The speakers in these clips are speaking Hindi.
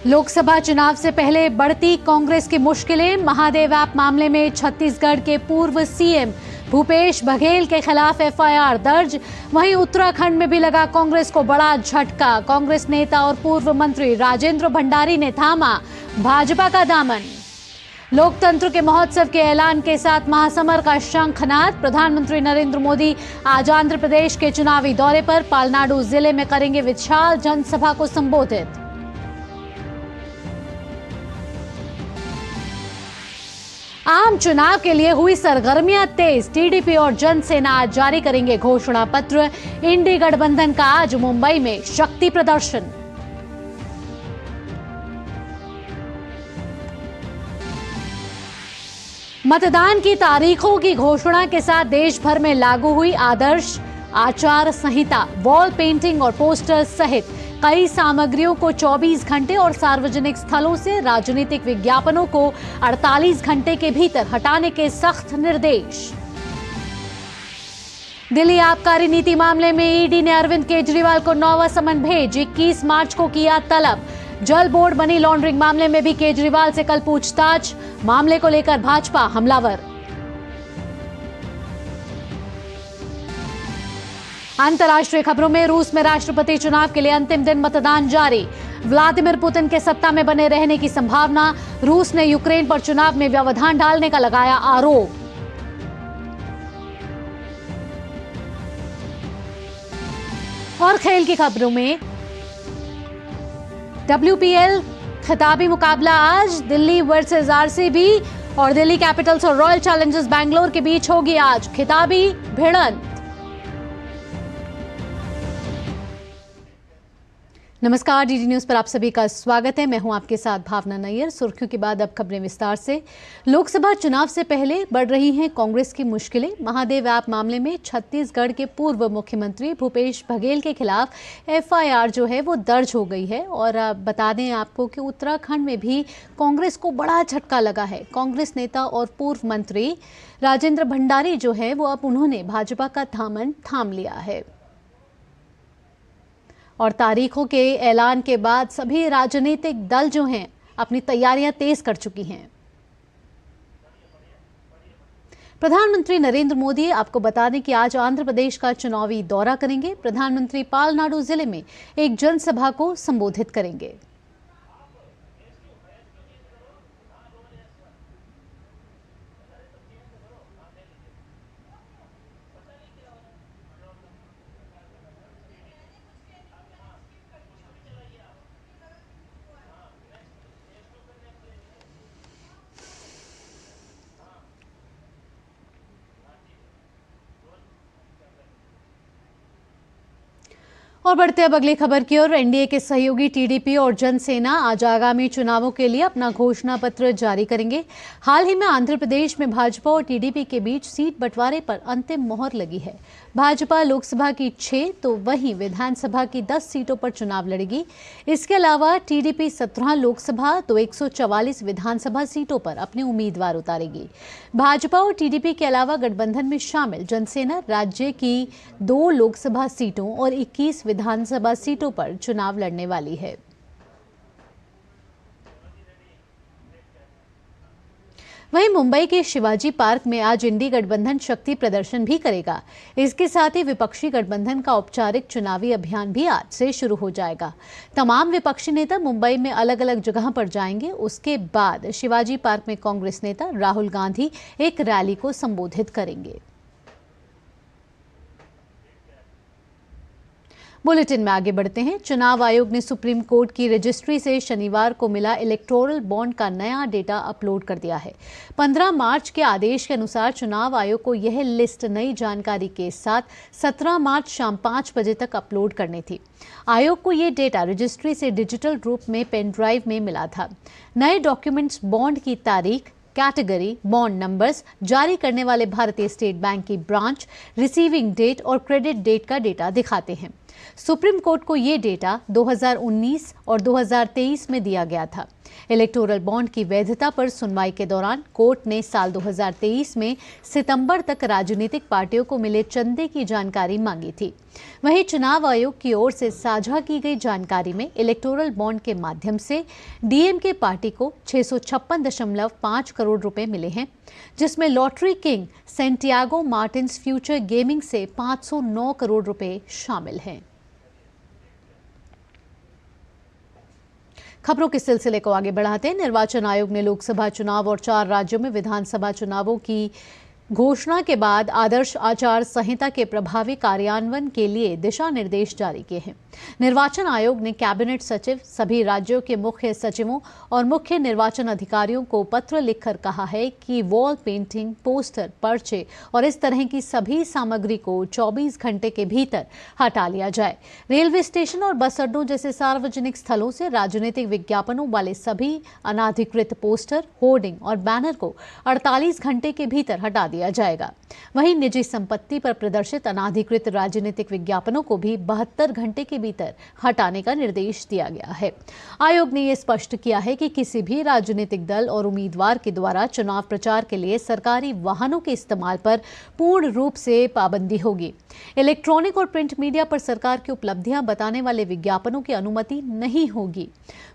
लोकसभा चुनाव से पहले बढ़ती कांग्रेस की मुश्किलें। महादेव ऐप मामले में छत्तीसगढ़ के पूर्व सीएम भूपेश बघेल के खिलाफ एफआईआर दर्ज। वहीं उत्तराखंड में भी लगा कांग्रेस को बड़ा झटका। कांग्रेस नेता और पूर्व मंत्री राजेंद्र भंडारी ने थामा भाजपा का दामन। लोकतंत्र के महोत्सव के ऐलान के साथ महासमर का शंखनाद। प्रधानमंत्री नरेंद्र मोदी आज आंध्र प्रदेश के चुनावी दौरे पर पालनाडु जिले में करेंगे विशाल जनसभा को संबोधित। आम चुनाव के लिए हुई सरगर्मियां तेज। टीडीपी और जनसेना आज जारी करेंगे घोषणा पत्र। इंडी गठबंधन का आज मुंबई में शक्ति प्रदर्शन। मतदान की तारीखों की घोषणा के साथ देश भर में लागू हुई आदर्श आचार संहिता। वॉल पेंटिंग और पोस्टर सहित कई सामग्रियों को 24 घंटे और सार्वजनिक स्थलों से राजनीतिक विज्ञापनों को 48 घंटे के भीतर हटाने के सख्त निर्देश। दिल्ली आबकारी नीति मामले में ईडी ने अरविंद केजरीवाल को 9वां समन भेज। 21 मार्च को किया तलब। जल बोर्ड मनी लॉन्ड्रिंग मामले में भी केजरीवाल से कल पूछताछ। मामले को लेकर भाजपा हमलावर। अंतर्राष्ट्रीय खबरों में रूस में राष्ट्रपति चुनाव के लिए अंतिम दिन मतदान जारी। व्लादिमीर पुतिन के सत्ता में बने रहने की संभावना। रूस ने यूक्रेन पर चुनाव में व्यवधान डालने का लगाया आरोप। और खेल की खबरों में WPL खिताबी मुकाबला आज। दिल्ली वर्सेस आरसीबी और दिल्ली कैपिटल्स और रॉयल चैलेंजर्स बैंगलोर के बीच होगी आज खिताबी भिड़ंत। नमस्कार, डीडी न्यूज पर आप सभी का स्वागत है। मैं हूं आपके साथ भावना नैयर। सुर्खियों के बाद अब खबरें विस्तार से। लोकसभा चुनाव से पहले बढ़ रही हैं कांग्रेस की मुश्किलें। महादेव ऐप मामले में छत्तीसगढ़ के पूर्व मुख्यमंत्री भूपेश बघेल के खिलाफ एफआईआर जो है वो दर्ज हो गई है। और बता दें आपको कि उत्तराखंड में भी कांग्रेस को बड़ा झटका लगा है। कांग्रेस नेता और पूर्व मंत्री राजेंद्र भंडारी जो है वो अब उन्होंने भाजपा का दामन थाम लिया है। और तारीखों के ऐलान के बाद सभी राजनीतिक दल जो हैं अपनी तैयारियां तेज कर चुकी हैं। प्रधानमंत्री नरेंद्र मोदी आपको बता दें कि आज आंध्र प्रदेश का चुनावी दौरा करेंगे। प्रधानमंत्री पालनाडु जिले में एक जनसभा को संबोधित करेंगे। और बढ़ते अब अगली खबर की ओर। एनडीए के सहयोगी टीडीपी और जनसेना आज आगामी चुनावों के लिए अपना घोषणा पत्र जारी करेंगे। हाल ही में आंध्र प्रदेश में भाजपा और टीडीपी के बीच सीट बंटवारे पर अंतिम मोहर लगी है। भाजपा लोकसभा की 6 तो वहीं विधानसभा की 10 सीटों पर चुनाव लड़ेगी। इसके अलावा टीडीपी 17 लोकसभा तो 144 विधानसभा सीटों पर अपने उम्मीदवार उतारेगी। भाजपा और टीडीपी के अलावा गठबंधन में शामिल जनसेना राज्य की 2 लोकसभा सीटों और 21 विधानसभा सीटों पर चुनाव लड़ने वाली है। वहीं मुंबई के शिवाजी पार्क में आज इंडी गठबंधन शक्ति प्रदर्शन भी करेगा। इसके साथ ही विपक्षी गठबंधन का औपचारिक चुनावी अभियान भी आज से शुरू हो जाएगा। तमाम विपक्षी नेता मुंबई में अलग अलग जगह पर जाएंगे। उसके बाद शिवाजी पार्क में कांग्रेस नेता राहुल गांधी एक रैली को संबोधित करेंगे। बुलेटिन में आगे बढ़ते हैं। चुनाव आयोग ने सुप्रीम कोर्ट की रजिस्ट्री से शनिवार को मिला इलेक्टोरल बॉन्ड का नया डेटा अपलोड कर दिया है। 15 मार्च के आदेश के अनुसार चुनाव आयोग को यह लिस्ट नई जानकारी के साथ 17 मार्च शाम 5 बजे तक अपलोड करनी थी। आयोग को यह डेटा रजिस्ट्री से डिजिटल रूप में पेन ड्राइव में मिला था। नए डॉक्यूमेंट्स बॉन्ड की तारीख, कैटेगरी, बॉन्ड नंबर्स, जारी करने वाले भारतीय स्टेट बैंक की ब्रांच, रिसीविंग डेट और क्रेडिट डेट का डेटा दिखाते हैं। सुप्रीम कोर्ट को ये डेटा 2019 और 2023 में दिया गया था। इलेक्टोरल बॉन्ड की वैधता पर सुनवाई के दौरान कोर्ट ने साल 2023 में सितंबर तक राजनीतिक पार्टियों को मिले चंदे की जानकारी मांगी थी। वहीं चुनाव आयोग की ओर से साझा की गई जानकारी में इलेक्टोरल बॉन्ड के माध्यम से डीएमके पार्टी को 656.5 करोड़ रुपए मिले हैं, जिसमें lottery king Santiago Martins future gaming से 509 करोड़ रुपए शामिल हैं। खबरों के सिलसिले को आगे बढ़ाते हैं। निर्वाचन आयोग ने लोकसभा चुनाव और 4 राज्यों में विधानसभा चुनावों की घोषणा के बाद आदर्श आचार संहिता के प्रभावी कार्यान्वयन के लिए दिशा निर्देश जारी किए हैं। निर्वाचन आयोग ने कैबिनेट सचिव, सभी राज्यों के मुख्य सचिवों और मुख्य निर्वाचन अधिकारियों को पत्र लिखकर कहा है कि वॉल पेंटिंग, पोस्टर, पर्चे और इस तरह की सभी सामग्री को 24 घंटे के भीतर हटा लिया जाए। रेलवे स्टेशन और बस अड्डों जैसे सार्वजनिक स्थलों से राजनीतिक विज्ञापनों वाले सभी अनाधिकृत पोस्टर, होर्डिंग और बैनर को 48 घंटे के भीतर हटा दिया जाएगा। वहीं निजी संपत्ति पर प्रदर्शित अनाधिकृत राजनीतिक विज्ञापनों को भी 72 घंटे के भीतर हटाने का निर्देश दिया गया है। आयोग ने यह स्पष्ट किया है कि किसी भी राजनीतिक दल और उम्मीदवार के द्वारा चुनाव प्रचार के लिए सरकारी वाहनों के इस्तेमाल पर पूर्ण रूप से पाबंदी होगी। इलेक्ट्रॉनिक और प्रिंट मीडिया पर सरकार की उपलब्धियां बताने वाले विज्ञापनों की अनुमति नहीं होगी।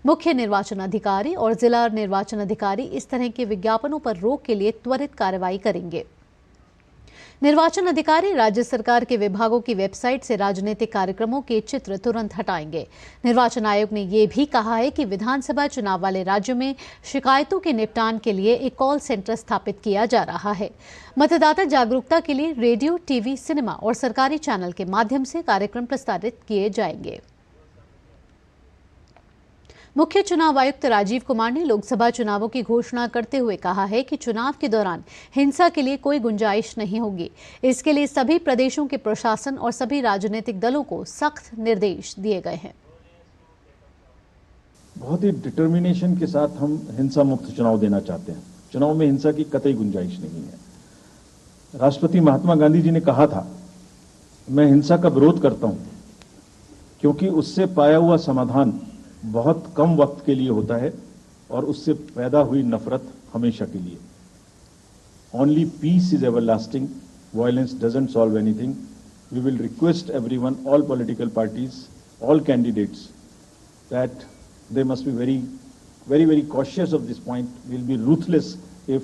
मुख्य निर्वाचन अधिकारी और जिला निर्वाचन अधिकारी इस तरह के विज्ञापनों पर रोक के लिए त्वरित कार्रवाई करेंगे। निर्वाचन अधिकारी राज्य सरकार के विभागों की वेबसाइट से राजनीतिक कार्यक्रमों के चित्र तुरंत हटाएंगे। निर्वाचन आयोग ने यह भी कहा है कि विधानसभा चुनाव वाले राज्यों में शिकायतों के निपटान के लिए एक कॉल सेंटर स्थापित किया जा रहा है। मतदाता जागरूकता के लिए रेडियो, टीवी, सिनेमा और सरकारी चैनल के माध्यम से कार्यक्रम प्रसारित किए जाएंगे। मुख्य चुनाव आयुक्त राजीव कुमार ने लोकसभा चुनावों की घोषणा करते हुए कहा है कि चुनाव के दौरान हिंसा के लिए कोई गुंजाइश नहीं होगी। इसके लिए सभी प्रदेशों के प्रशासन और सभी राजनीतिक दलों को सख्त निर्देश दिए गए हैं। बहुत ही डिटर्मिनेशन के साथ हम हिंसा मुक्त चुनाव देना चाहते हैं। चुनाव में हिंसा की कतई गुंजाइश नहीं है। राष्ट्रपति महात्मा गांधी जी ने कहा था, मैं हिंसा का विरोध करता हूं क्योंकि उससे पाया हुआ समाधान बहुत कम वक्त के लिए होता है और उससे पैदा हुई नफरत हमेशा के लिए। Only peace is everlasting, violence doesn't solve anything. We will request everyone, all political parties, all candidates, that they must be very cautious of this point. We'll be ruthless if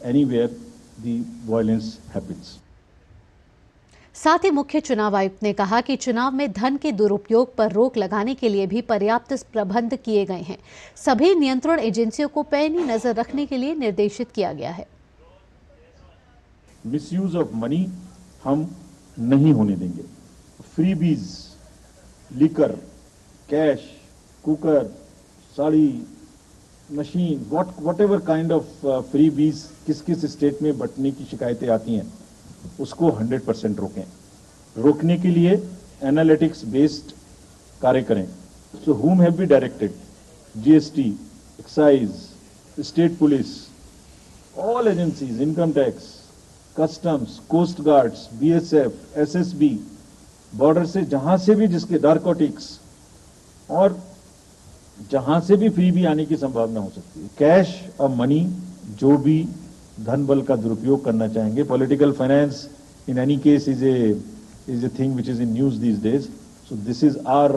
anywhere the violence happens. साथ ही मुख्य चुनाव आयुक्त ने कहा कि चुनाव में धन के दुरुपयोग पर रोक लगाने के लिए भी पर्याप्त प्रबंध किए गए हैं। सभी नियंत्रण एजेंसियों को पैनी नजर रखने के लिए निर्देशित किया गया है। मिसयूज ऑफ मनी हम नहीं होने देंगे। Freebies, liquor, cash, cooker, sari, machine, what ever kind of freebies किस किस स्टेट में बंटने की शिकायतें आती हैं, उसको 100% रोकें। रोकने के लिए एनालिटिक्स बेस्ड कार्य करें। So whom have we directed? GST, excise, state police, all agencies, income tax, customs, coast guards, BSF, SSB, border से जहां से भी जिसके नारकोटिक्स और जहां से भी फ्री भी आने की संभावना हो सकती है, कैश और मनी, जो भी धन बल का दुरुपयोग करना चाहेंगे। Political finance in any case is a thing which is in news these days. So this is our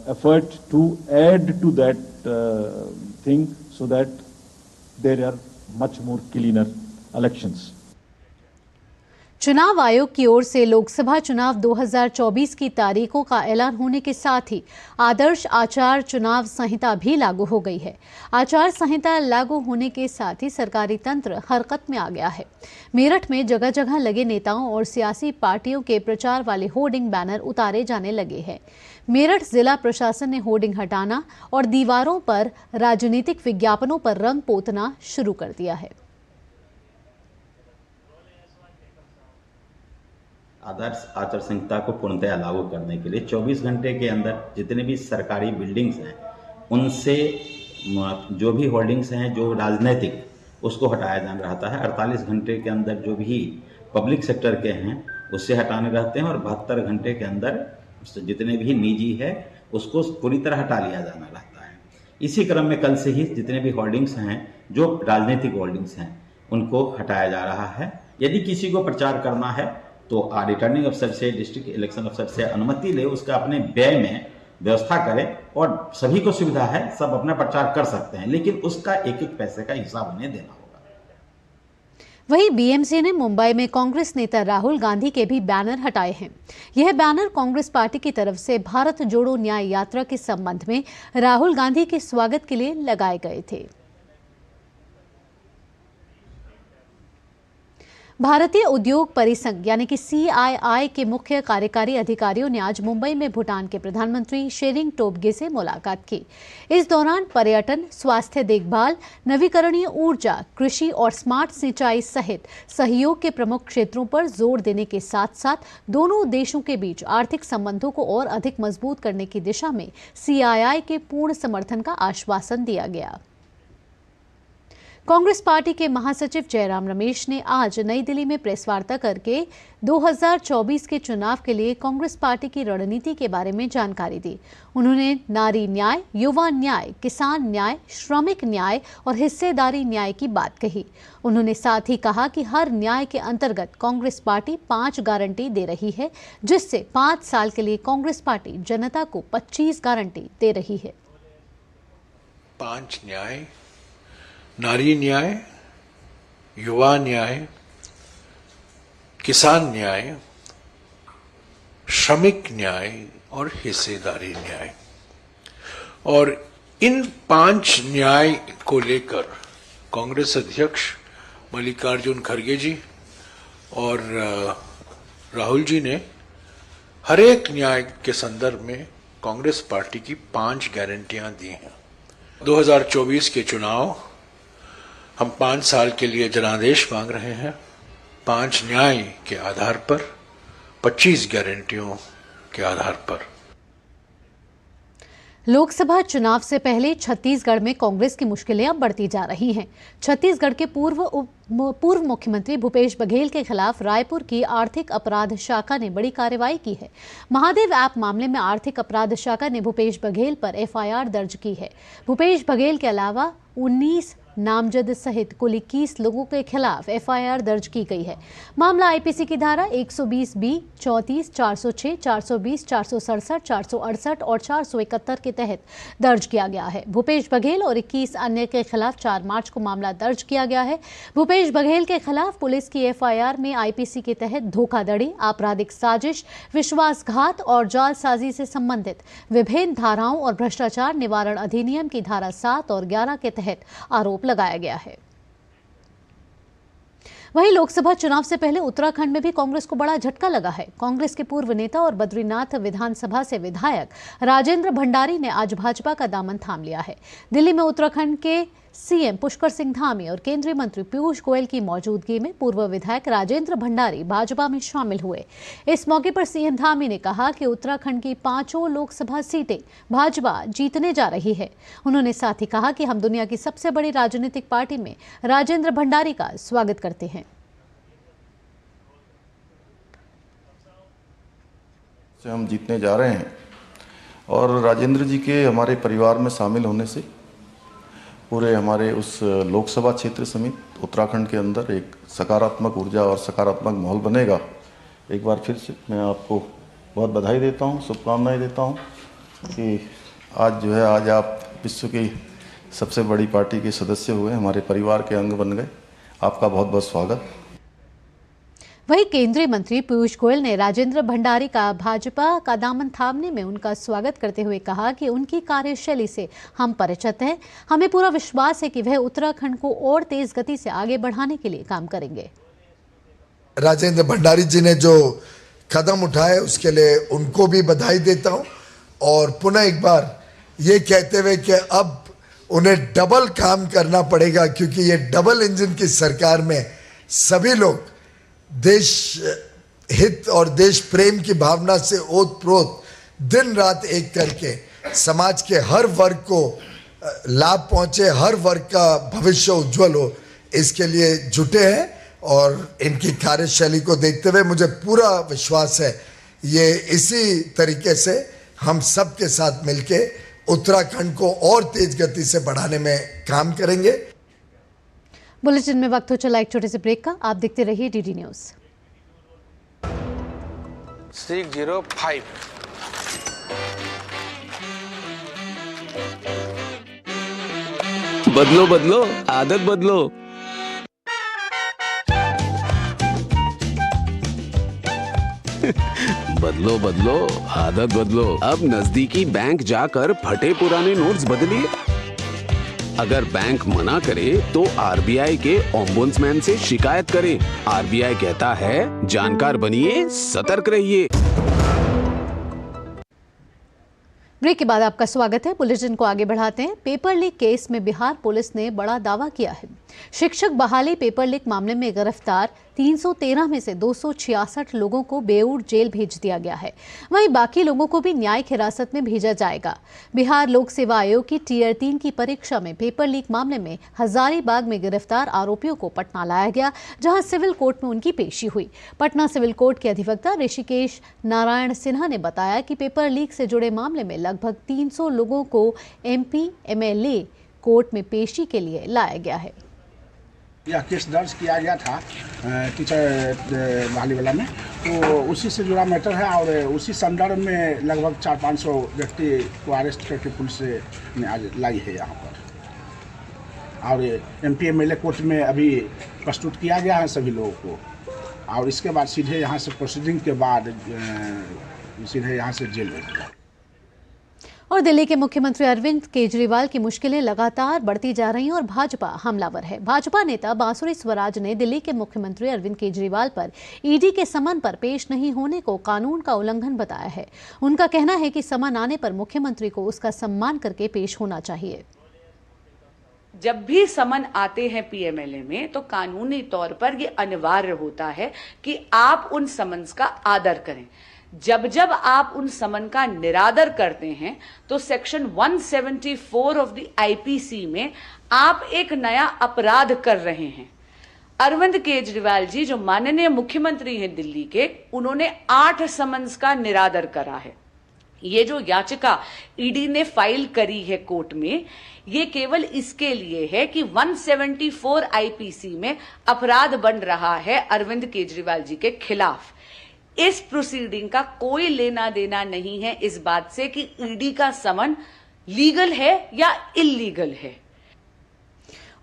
effort to add to that thing so that there are much more cleaner elections. चुनाव आयोग की ओर से लोकसभा चुनाव 2024 की तारीखों का ऐलान होने के साथ ही आदर्श आचार चुनाव संहिता भी लागू हो गई है। आचार संहिता लागू होने के साथ ही सरकारी तंत्र हरकत में आ गया है। मेरठ में जगह जगह लगे नेताओं और सियासी पार्टियों के प्रचार वाले होर्डिंग, बैनर उतारे जाने लगे हैं। मेरठ जिला प्रशासन ने होर्डिंग हटाना और दीवारों पर राजनीतिक विज्ञापनों पर रंग पोतना शुरू कर दिया है। आदर्श आचार संहिता को पूर्णतया लागू करने के लिए 24 घंटे के अंदर जितने भी सरकारी बिल्डिंग्स हैं उनसे जो भी होल्डिंग्स हैं जो राजनीतिक, उसको हटाया जाना रहता है। 48 घंटे के अंदर जो भी पब्लिक सेक्टर के हैं उससे हटाने रहते हैं और 72 घंटे के अंदर जितने भी निजी है उसको पूरी तरह हटा लिया जाना रहता है। इसी क्रम में कल से ही जितने भी होर्डिंग्स हैं, जो राजनीतिक होर्डिंग्स हैं, उनको हटाया जा रहा है। यदि किसी को प्रचार करना है तो रिटर्निंग अफसर से, डिस्ट्रिक्ट इलेक्शन अफसर से अनुमति ले, उसका अपने व्यय में व्यवस्था करे और सभी को सुविधा है, सब अपना प्रचार कर सकते हैं, लेकिन उसका एक एक पैसे का हिसाब उन्हें देना होगा। वहीं बीएमसी ने मुंबई में कांग्रेस नेता राहुल गांधी के भी बैनर हटाए हैं। यह बैनर कांग्रेस पार्टी की तरफ से भारत जोड़ो न्याय यात्रा के संबंध में राहुल गांधी के स्वागत के लिए लगाए गए थे। भारतीय उद्योग परिसंघ यानी कि CII के मुख्य कार्यकारी अधिकारियों ने आज मुंबई में भूटान के प्रधानमंत्री शेरिंग टोब्गे से मुलाकात की। इस दौरान पर्यटन, स्वास्थ्य देखभाल, नवीकरणीय ऊर्जा, कृषि और स्मार्ट सिंचाई सहित सहयोग के प्रमुख क्षेत्रों पर जोर देने के साथ साथ दोनों देशों के बीच आर्थिक संबंधों को और अधिक मजबूत करने की दिशा में CII के पूर्ण समर्थन का आश्वासन दिया गया। कांग्रेस पार्टी के महासचिव जयराम रमेश ने आज नई दिल्ली में प्रेस वार्ता करके 2024 के चुनाव के लिए कांग्रेस पार्टी की रणनीति के बारे में जानकारी दी। उन्होंने नारी न्याय, युवा न्याय, किसान न्याय, श्रमिक न्याय और हिस्सेदारी न्याय की बात कही। उन्होंने साथ ही कहा कि हर न्याय के अंतर्गत कांग्रेस पार्टी 5 गारंटी दे रही है, जिससे 5 साल के लिए कांग्रेस पार्टी जनता को 25 गारंटी दे रही है। 5 न्याय, नारी न्याय, युवा न्याय, किसान न्याय, श्रमिक न्याय और हिस्सेदारी न्याय। और इन 5 न्याय को लेकर कांग्रेस अध्यक्ष मल्लिकार्जुन खड़गे जी और राहुल जी ने हर एक न्याय के संदर्भ में कांग्रेस पार्टी की 5 गारंटियां दी हैं। 2024 के चुनाव हम 5 साल के लिए जनादेश मांग रहे हैं। 5 न्याय के आधार पर, 25 गारंटियों के आधार पर। लोकसभा चुनाव से पहले छत्तीसगढ़ में कांग्रेस की मुश्किलें अब बढ़ती जा रही हैं। छत्तीसगढ़ के पूर्व मुख्यमंत्री भूपेश बघेल के खिलाफ रायपुर की आर्थिक अपराध शाखा ने बड़ी कार्रवाई की है। महादेव ऐप मामले में आर्थिक अपराध शाखा ने भूपेश बघेल पर FIR दर्ज की है। भूपेश बघेल के अलावा 19 नामजद सहित कुल 21 लोगों के खिलाफ FIR दर्ज की गई है। मामला IPC की धारा 120B, 34, 406, 420, 467, 468 और 471 के तहत दर्ज किया गया है। भूपेश बघेल और 21 अन्य के खिलाफ 4 मार्च को मामला दर्ज किया गया है। भूपेश बघेल के खिलाफ पुलिस की FIR में IPC के तहत धोखाधड़ी, आपराधिक साजिश, विश्वासघात और जालसाजी से संबंधित विभिन्न धाराओं और भ्रष्टाचार निवारण अधिनियम की धारा 7 और 11 के तहत आरोप लगाया गया है। वहीं लोकसभा चुनाव से पहले उत्तराखंड में भी कांग्रेस को बड़ा झटका लगा है। कांग्रेस के पूर्व नेता और बद्रीनाथ विधानसभा से विधायक राजेंद्र भंडारी ने आज भाजपा का दामन थाम लिया है। दिल्ली में उत्तराखंड के CM पुष्कर सिंह धामी और केंद्रीय मंत्री पीयूष गोयल की मौजूदगी में पूर्व विधायक राजेंद्र भंडारी भाजपा में शामिल हुए। इस मौके पर CM धामी ने कहा कि उत्तराखंड की 5 लोकसभा सीटें भाजपा जीतने जा रही है। उन्होंने साथ ही कहा कि हम दुनिया की सबसे बड़ी राजनीतिक पार्टी में राजेंद्र भंडारी का स्वागत करते हैं। हम जीतने जा रहे हैं और राजेंद्र जी के हमारे परिवार में शामिल होने से पूरे हमारे उस लोकसभा क्षेत्र समेत उत्तराखंड के अंदर एक सकारात्मक ऊर्जा और सकारात्मक माहौल बनेगा। एक बार फिर से मैं आपको बहुत बधाई देता हूं, शुभकामनाएं देता हूं कि आज आप विश्व की सबसे बड़ी पार्टी के सदस्य हुए, हमारे परिवार के अंग बन गए। आपका बहुत बहुत स्वागत। वहीं केंद्रीय मंत्री पीयूष गोयल ने राजेंद्र भंडारी का भाजपा का दामन थामने में उनका स्वागत करते हुए कहा कि उनकी कार्यशैली से हम परिचित हैं। हमें पूरा विश्वास है कि वह उत्तराखंड को और तेज गति से आगे बढ़ाने के लिए काम करेंगे। राजेंद्र भंडारी जी ने जो कदम उठाए उसके लिए उनको भी बधाई देता हूं और पुनः एक बार ये कहते हुए कि अब उन्हें डबल काम करना पड़ेगा, क्योंकि ये डबल इंजन की सरकार में सभी लोग देश हित और देश प्रेम की भावना से ओतप्रोत दिन रात एक करके समाज के हर वर्ग को लाभ पहुंचे, हर वर्ग का भविष्य उज्जवल हो, इसके लिए जुटे हैं। और इनकी कार्यशैली को देखते हुए मुझे पूरा विश्वास है ये इसी तरीके से हम सब के साथ मिलके उत्तराखंड को और तेज गति से बढ़ाने में काम करेंगे। बुलेटिन में वक्त हो चला एक छोटे से ब्रेक का। आप देखते रहिए डीडी न्यूज। 605 बदलो बदलो आदत बदलो। बदलो बदलो आदत बदलो। अब नजदीकी बैंक जाकर फटे पुराने नोट्स बदलिए। अगर बैंक मना करे तो आरबीआई के ओम्बुड्समैन से शिकायत करें। आरबीआई कहता है जानकार बनिए, सतर्क रहिए। ब्रेक के बाद आपका स्वागत है। बुलेटिन को आगे बढ़ाते हैं। पेपर लीक केस में बिहार पुलिस ने बड़ा दावा किया है। शिक्षक बहाली पेपर लीक मामले में गिरफ्तार 313 में से 266 लोगों को बेऊर जेल भेज दिया गया है। वहीं बाकी लोगों को भी न्यायिक हिरासत में भेजा जाएगा। बिहार लोक सेवा आयोग की टियर 3 की परीक्षा में पेपर लीक मामले में हजारीबाग में गिरफ्तार आरोपियों को पटना लाया गया, जहां सिविल कोर्ट में उनकी पेशी हुई। पटना सिविल कोर्ट के अधिवक्ता ऋषिकेश नारायण सिन्हा ने बताया कि पेपर लीक से जुड़े मामले में लगभग 300 लोगों को एमपी एमएलए कोर्ट में पेशी के लिए लाया गया है। यह केस दर्ज किया गया था टीचर बहाली वाला में, तो उसी से जुड़ा मैटर है और उसी संदर्भ में लगभग 400-500 व्यक्ति को अरेस्ट करके पुलिस ने आज लाई है यहाँ पर। और एमपी एमएलए कोर्ट में अभी प्रस्तुत किया गया है सभी लोगों को, और इसके बाद सीधे यहाँ से प्रोसीडिंग के बाद सीधे यहाँ से जेल भेज दिया। और दिल्ली के मुख्यमंत्री अरविंद केजरीवाल की मुश्किलें लगातार बढ़ती जा रही हैं और भाजपा हमलावर है। भाजपा नेता बांसुरी स्वराज ने दिल्ली के मुख्यमंत्री अरविंद केजरीवाल पर ईडी के समन पर पेश नहीं होने को कानून का उल्लंघन बताया है। उनका कहना है कि समन आने पर मुख्यमंत्री को उसका सम्मान करके पेश होना चाहिए। जब भी समन आते हैं पीएमएलए में तो कानूनी तौर पर ये अनिवार्य होता है कि आप उन समन्स का आदर करें। जब जब आप उन समन का निरादर करते हैं तो सेक्शन 174 ऑफ द आईपीसी में आप एक नया अपराध कर रहे हैं। अरविंद केजरीवाल जी जो माननीय मुख्यमंत्री हैं दिल्ली के, उन्होंने 8 समन्स का निरादर करा है। ये जो याचिका ईडी ने फाइल करी है कोर्ट में, ये केवल इसके लिए है कि 174 आईपीसी में अपराध बन रहा है अरविंद केजरीवाल जी के खिलाफ। इस प्रोसीडिंग का कोई लेना देना नहीं है इस बात से कि ईडी का समन लीगल है या इल्लीगल है।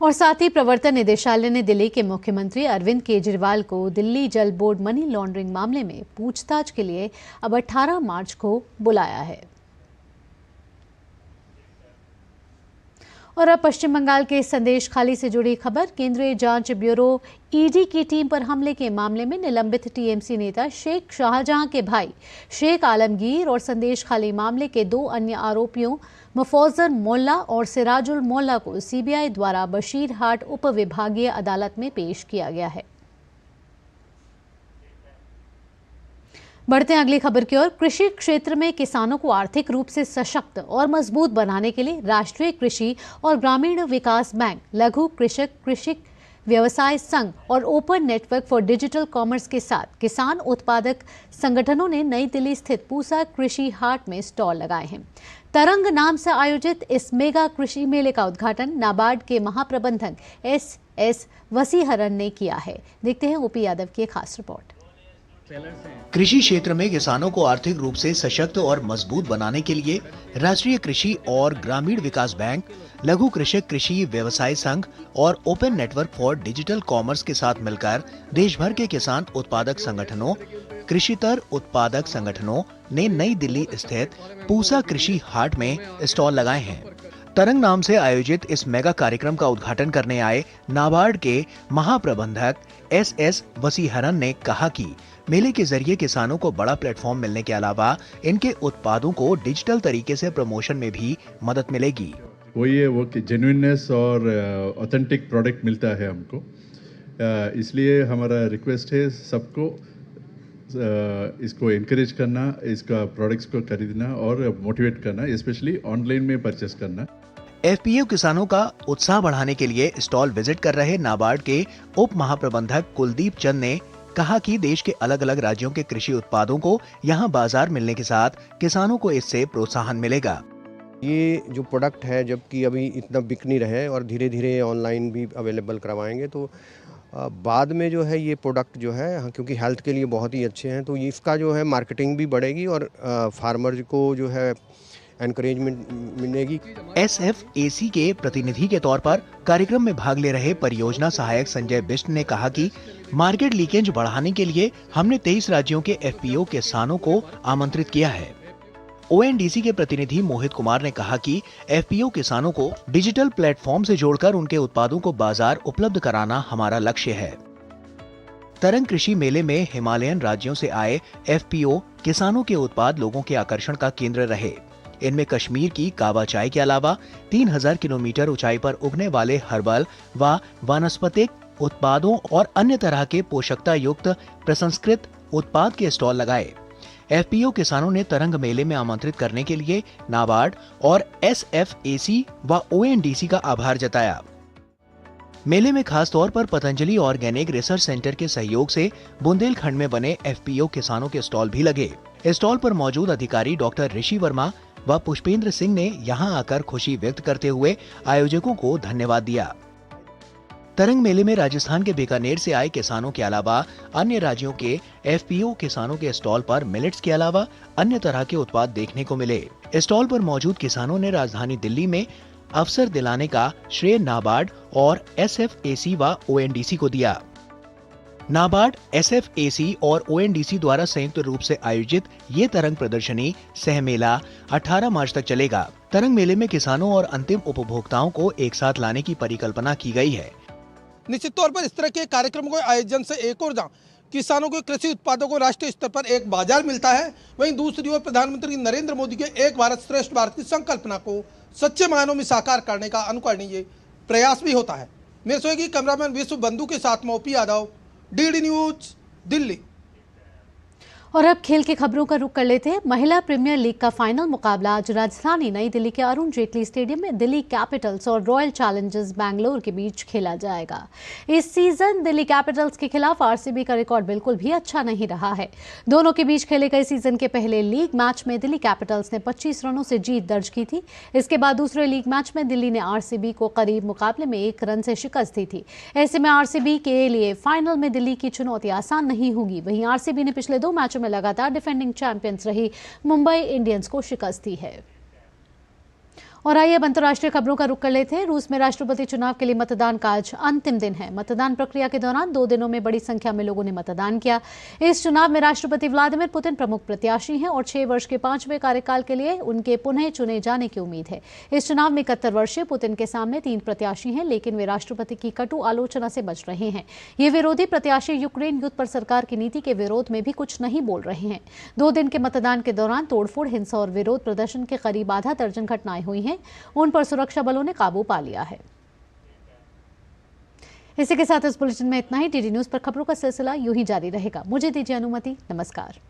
और साथ ही प्रवर्तन निदेशालय ने दिल्ली के मुख्यमंत्री अरविंद केजरीवाल को दिल्ली जल बोर्ड मनी लॉन्ड्रिंग मामले में पूछताछ के लिए अब 18 मार्च को बुलाया है। और अब पश्चिम बंगाल के संदेश खाली से जुड़ी खबर। केंद्रीय जांच ब्यूरो ईडी की टीम पर हमले के मामले में निलंबित टीएमसी नेता शेख शाहजहां के भाई शेख आलमगीर और संदेश खाली मामले के 2 अन्य आरोपियों मुफौजर मोल्ला और सिराजुल मोल्ला को सीबीआई द्वारा बशीरहाट उप विभागीय अदालत में पेश किया गया है। बढ़ते हैं अगली खबर की ओर। कृषि क्षेत्र में किसानों को आर्थिक रूप से सशक्त और मजबूत बनाने के लिए राष्ट्रीय कृषि और ग्रामीण विकास बैंक, लघु कृषक कृषि व्यवसाय संघ और open network for digital commerce के साथ किसान उत्पादक संगठनों ने नई दिल्ली स्थित पूसा कृषि हाट में स्टॉल लगाए हैं। तरंग नाम से आयोजित इस मेगा कृषि मेले का उद्घाटन नाबार्ड के महाप्रबंधक एस वसीहरन ने किया है। देखते हैं ओपी यादव की एक खास रिपोर्ट। कृषि क्षेत्र में किसानों को आर्थिक रूप से सशक्त और मजबूत बनाने के लिए राष्ट्रीय कृषि और ग्रामीण विकास बैंक, लघु कृषक कृषि व्यवसाय संघ और open network for digital commerce के साथ मिलकर देश भर के किसान उत्पादक संगठनों, कृषितर उत्पादक संगठनों ने नई दिल्ली स्थित पूसा कृषि हाट में स्टॉल लगाए हैं। तरंग नाम से आयोजित इस मेगा कार्यक्रम का उद्घाटन करने आए नाबार्ड के महाप्रबंधक एस वसीहरन ने कहा कि मेले के जरिए किसानों को बड़ा प्लेटफॉर्म मिलने के अलावा इनके उत्पादों को डिजिटल तरीके से प्रमोशन में भी मदद मिलेगी। वही है वो कि जेन्युइननेस और ऑथेंटिक प्रोडक्ट मिलता है हमको, इसलिए हमारा रिक्वेस्ट है सबको इसको एनकरेज करना, इसका प्रोडक्ट्स को खरीदना और मोटिवेट करना, स्पेशली ऑनलाइन में परचेस करना। एफपीओ किसानों का उत्साह बढ़ाने के लिए स्टॉल विजिट कर रहे नाबार्ड के उप महाप्रबंधक कुलदीप चंद ने कहा कि देश के अलग अलग राज्यों के कृषि उत्पादों को यहां बाजार मिलने के साथ किसानों को इससे प्रोत्साहन मिलेगा। ये जो प्रोडक्ट है जबकि अभी इतना बिक नहीं रहे और धीरे धीरे ऑनलाइन भी अवेलेबल करवाएंगे तो बाद में जो है ये प्रोडक्ट जो है क्योंकि हेल्थ के लिए बहुत ही अच्छे हैं तो इसका जो है मार्केटिंग भी बढ़ेगी और फार्मर को जो है एनकरेजमेंट मिलेगी। SFAC के प्रतिनिधि के तौर पर कार्यक्रम में भाग ले रहे परियोजना सहायक संजय बिष्ट ने कहा कि मार्केट लीकेज बढ़ाने के लिए हमने 23 राज्यों के FPO किसानों को आमंत्रित किया है। ONDC के प्रतिनिधि मोहित कुमार ने कहा कि FPO किसानों को डिजिटल प्लेटफॉर्म से जोड़कर उनके उत्पादों को बाजार उपलब्ध कराना हमारा लक्ष्य है। तरंग कृषि मेले में हिमालयन राज्यों से आए FPO किसानों के उत्पाद लोगों के आकर्षण का केंद्र रहे। इनमें कश्मीर की कावा चाय के अलावा 3000 किलोमीटर ऊंचाई पर उगने वाले हर्बल व वानस्पतिक उत्पादों और अन्य तरह के पोषकता युक्त प्रसंस्कृत उत्पाद के स्टॉल लगाए। FPO किसानों ने तरंग मेले में आमंत्रित करने के लिए नाबार्ड और SFAC व ONDC का आभार जताया। मेले में खास तौर पर पतंजलि ऑर्गेनिक रिसर्च सेंटर के सहयोग से बुंदेलखंड में बने FPO किसानों के स्टॉल भी लगे। स्टॉल पर मौजूद अधिकारी डॉक्टर ऋषि वर्मा व पुष्पेंद्र सिंह ने यहां आकर खुशी व्यक्त करते हुए आयोजकों को धन्यवाद दिया। तरंग मेले में राजस्थान के बीकानेर से आए किसानों के अलावा अन्य राज्यों के FPO किसानों के स्टॉल पर मिलेट्स के अलावा अन्य तरह के उत्पाद देखने को मिले। स्टॉल पर मौजूद किसानों ने राजधानी दिल्ली में अवसर दिलाने का श्रेय नाबार्ड और SFAC व ONDC को दिया। नाबार्ड, SFAC और ONDC द्वारा संयुक्त रूप से आयोजित ये तरंग प्रदर्शनी सह मेला 18 मार्च तक चलेगा। तरंग मेले में किसानों और अंतिम उपभोक्ताओं को एक साथ लाने की परिकल्पना की गई है। निश्चित तौर पर इस तरह के कार्यक्रमों के आयोजन से एक और जहाँ किसानों के कृषि उत्पादों को राष्ट्रीय स्तर पर एक बाजार मिलता है, वहीं दूसरी ओर प्रधानमंत्री नरेंद्र मोदी के एक भारत श्रेष्ठ भारत की संकल्पना को सच्चे मायनों में साकार करने का अनुकरणीय प्रयास भी होता है। मेरे सहयोगी कैमरामैन विश्व बंधु के साथ में OP Yadav, DD news, Delhi. और अब खेल की खबरों का रुख कर लेते हैं। महिला प्रीमियर लीग का फाइनल मुकाबला आज राजधानी नई दिल्ली के अरुण जेटली स्टेडियम में दिल्ली कैपिटल्स और रॉयल चैलेंजर्स बैंगलोर के बीच खेला जाएगा। इस सीजन दिल्ली कैपिटल्स के खिलाफ RCB का रिकॉर्ड बिल्कुल भी अच्छा नहीं रहा है। दोनों के बीच खेले गए सीजन के पहले लीग मैच में दिल्ली कैपिटल्स ने 25 रनों से जीत दर्ज की थी। इसके बाद दूसरे लीग मैच में दिल्ली ने RCB को करीब मुकाबले में 1 रन से शिकस्त दी थी। ऐसे में RCB के लिए फाइनल में दिल्ली की चुनौती आसान नहीं होगी। वहीं RCB ने पिछले 2 मैचों में लगातार डिफेंडिंग चैंपियंस रही मुंबई इंडियंस को शिकस्त दी है। और आइए अब अंतर्राष्ट्रीय खबरों का रुख कर लेते हैं। रूस में राष्ट्रपति चुनाव के लिए मतदान का आज अंतिम दिन है। मतदान प्रक्रिया के दौरान 2 दिनों में बड़ी संख्या में लोगों ने मतदान किया। इस चुनाव में राष्ट्रपति व्लादिमीर पुतिन प्रमुख प्रत्याशी हैं और 6 वर्ष के 5वें कार्यकाल के लिए उनके पुनः चुने जाने की उम्मीद है। इस चुनाव में 71 वर्षीय पुतिन के सामने 3 प्रत्याशी हैं, लेकिन वे राष्ट्रपति की कटु आलोचना से बच रहे हैं। ये विरोधी प्रत्याशी यूक्रेन युद्ध पर सरकार की नीति के विरोध में भी कुछ नहीं बोल रहे हैं। 2 दिन के मतदान के दौरान तोड़फोड़, हिंसा और विरोध प्रदर्शन के करीब आधा दर्जन घटनाएं हुई हैं। उन पर सुरक्षा बलों ने काबू पा लिया है। इसी के साथ इस बुलेटिन में इतना ही। DD न्यूज पर खबरों का सिलसिला यूं ही जारी रहेगा। मुझे दीजिए अनुमति। नमस्कार।